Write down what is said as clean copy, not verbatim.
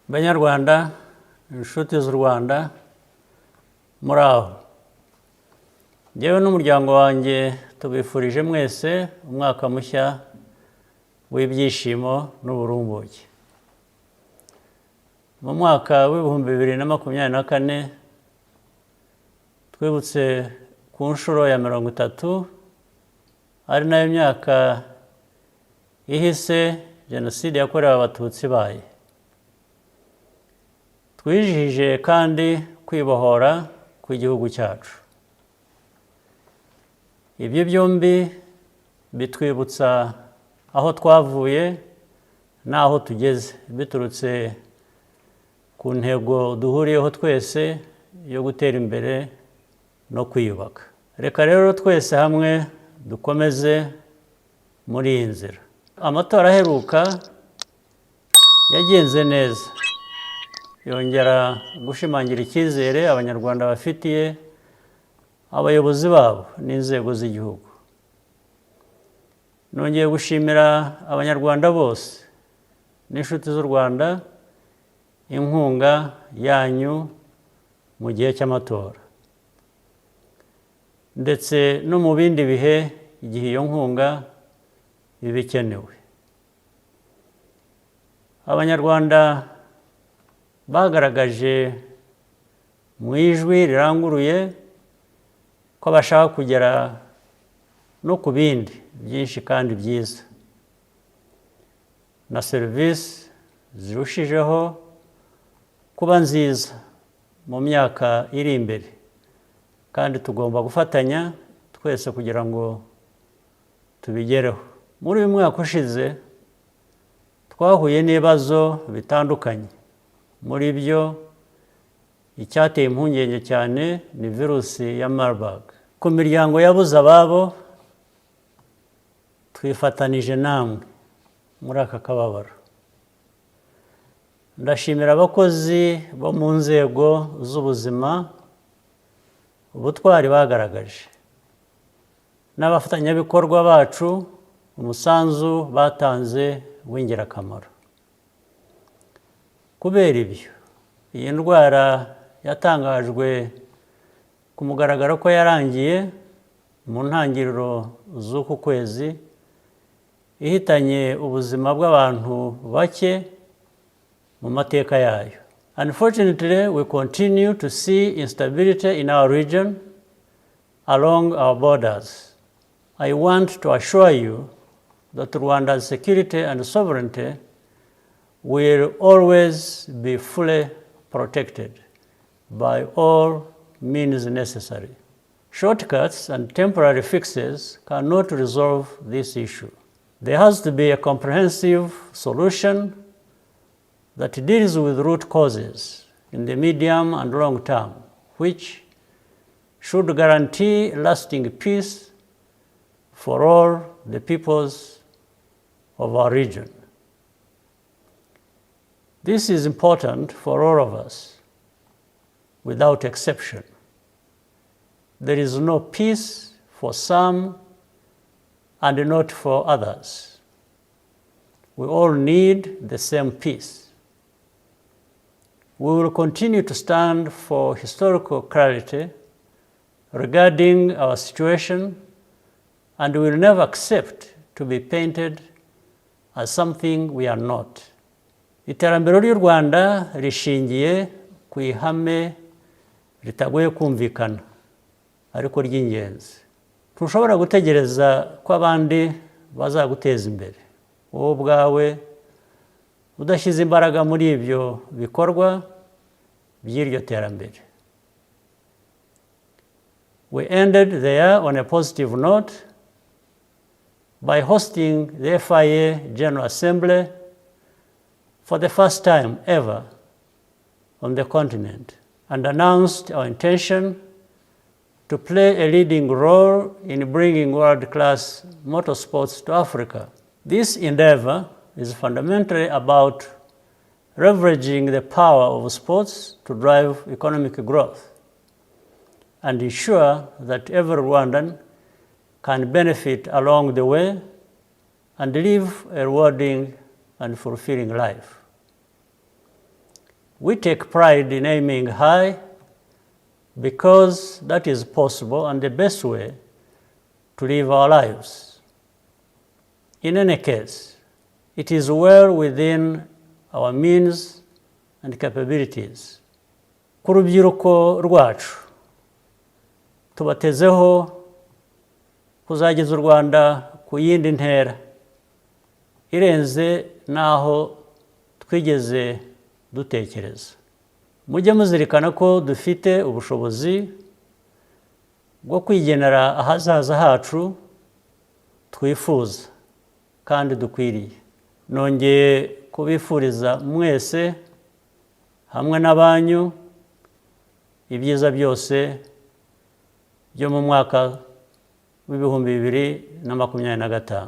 Abanyarwanda, inshuti z'u Rwanda, muri aho. Njyewe n'umuryango wanjye tubifurije mwese umwaka mushya w'ibyishimo n'uburumbuke. Mu mwaka w'ibihumbi 2024 twibutse ku nshuro ya 30 ari nayo myaka ihise Jenoside yakorewe Abatutsi ibaye. Twijihije kandi kwibohora kw'igihugu cyacu. Ibyo byombi bitwibutsa aho twavuye n'aho tugeze, biturutse ku ntego duhuriyeho twese yo gutera imbere no kwiyubaka. Reka rero twese hamwe dukomeze muri iyi nzira. Amatora aheruka yagenze neza, yongera gushimangira icyizere abanyarwanda bafitiye abayobozi babo n'inzego z'igihugu. Nongeye gushimira abanyarwanda bose n'inshuti z'u Rwanda inkunga yanyu mu gihe cy'amatora, ndetse no mu bindi bihe igihe iyo nkunga iba ikenewe. Abanyarwanda bagaragaje mu ijwi riranguruye ko bashaka kugera no ku bindi byinshi kandi byiza, na serivisi zirushijeho kuba nziza mu myaka iri imbere, kandi tugomba gufatanya twese kugira ngo tubigereho. Muri uyu mwaka ushize twahuye n'ibibazo bitandukanye. Muri byo icyateye impungenge cyane ni virusi ya Marburg. Ku miryango yabuze ababo, twifatanije namwe muri aka kababaro. Ndashimira abakozi bo mu nzego z'ubuzima ubutwari bagaragaje, n'abafatanyabikorwa bacu umusanzu batanze w'ingirakamaro. Kubera ibyo, iyi ndwara yatangajwe ku mugaragaro ko yarangiye mu ntangiriro z'uku kwezi, ihitanye ubuzima bw'abantu bake mu mateka yayo. Unfortunately, we continue to see instability in our region along our borders. I want to assure you that Rwanda's security and sovereignty will always be fully protected by all means necessary. Shortcuts and temporary fixes cannot resolve this issue. There has to be a comprehensive solution that deals with root causes in the medium and long term, which should guarantee lasting peace for all the peoples of our region. This is important for all of us, without exception. There is no peace for some and not for others. We all need the same peace. We will continue to stand for historical clarity regarding our situation, and we will never accept to be painted as something we are not. Iterambere ry'u Rwanda rishingiye ku ihame ritagoye kumvikana, ariko ry'ingenzi. Ntushobora gutegereza ko abandi bazaguteza imbere, wowe ubwawe udashyize imbaraga muri ibyo bikorwa by'iryo terambere. We ended the year on a positive note by hosting the RYA General Assembly for the first time ever on the continent, and announced our intention to play a leading role in bringing world-class motorsports to Africa. This endeavor is fundamentally about leveraging the power of sports to drive economic growth and ensure that every Rwandan can benefit along the way and live a rewarding and fulfilling life. We take pride in aiming high because that is possible and the best way to live our lives. In any case, it is well within our means and capabilities. Ku rubyiruko rwacu, tubatezeho kuzageza u Rwanda ku yindi ntera irenze n'aho twigeze dutekereza. Mujye muzirikana ko dufite ubushobozi bwo kwigenera ahazaza hacu twifuza kandi dukwiriye. Nongeye kubifuriza mwese hamwe n'abanyu ibyiza byose byo mu mwaka w'2025.